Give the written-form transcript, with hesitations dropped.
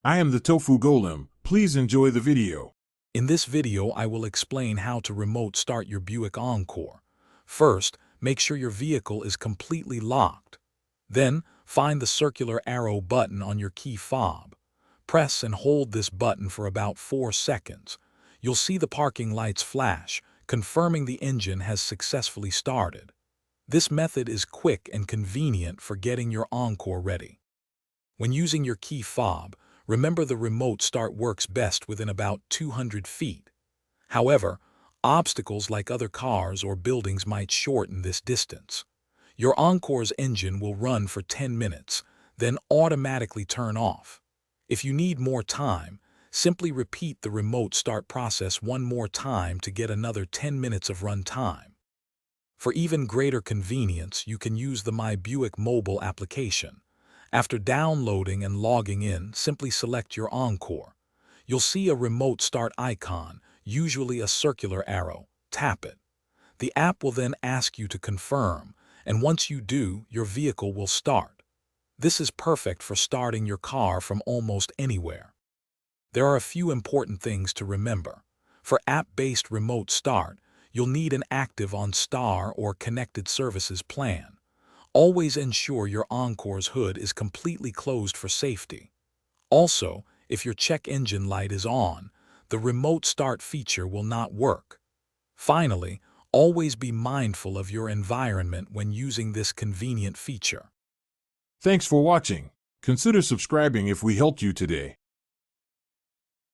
I am the Tofu Golem. Please enjoy the video. In this video, I will explain how to remote start your Buick Encore. First, make sure your vehicle is completely locked. Then, find the circular arrow button on your key fob. Press and hold this button for about 4 seconds. You'll see the parking lights flash, confirming the engine has successfully started. This method is quick and convenient for getting your Encore ready. When using your key fob, remember the remote start works best within about 200 feet. However, obstacles like other cars or buildings might shorten this distance. Your Encore's engine will run for 10 minutes, then automatically turn off. If you need more time, simply repeat the remote start process one more time to get another 10 minutes of run time. For even greater convenience, you can use the My Buick mobile application. After downloading and logging in, simply select your Encore. You'll see a remote start icon, usually a circular arrow. Tap it. The app will then ask you to confirm, and once you do, your vehicle will start. This is perfect for starting your car from almost anywhere. There are a few important things to remember. For app-based remote start, you'll need an active OnStar or Connected Services plan. Always ensure your Encore's hood is completely closed for safety. Also, if your check engine light is on, the remote start feature will not work. Finally, always be mindful of your environment when using this convenient feature. Thanks for watching. Consider subscribing if we helped you today.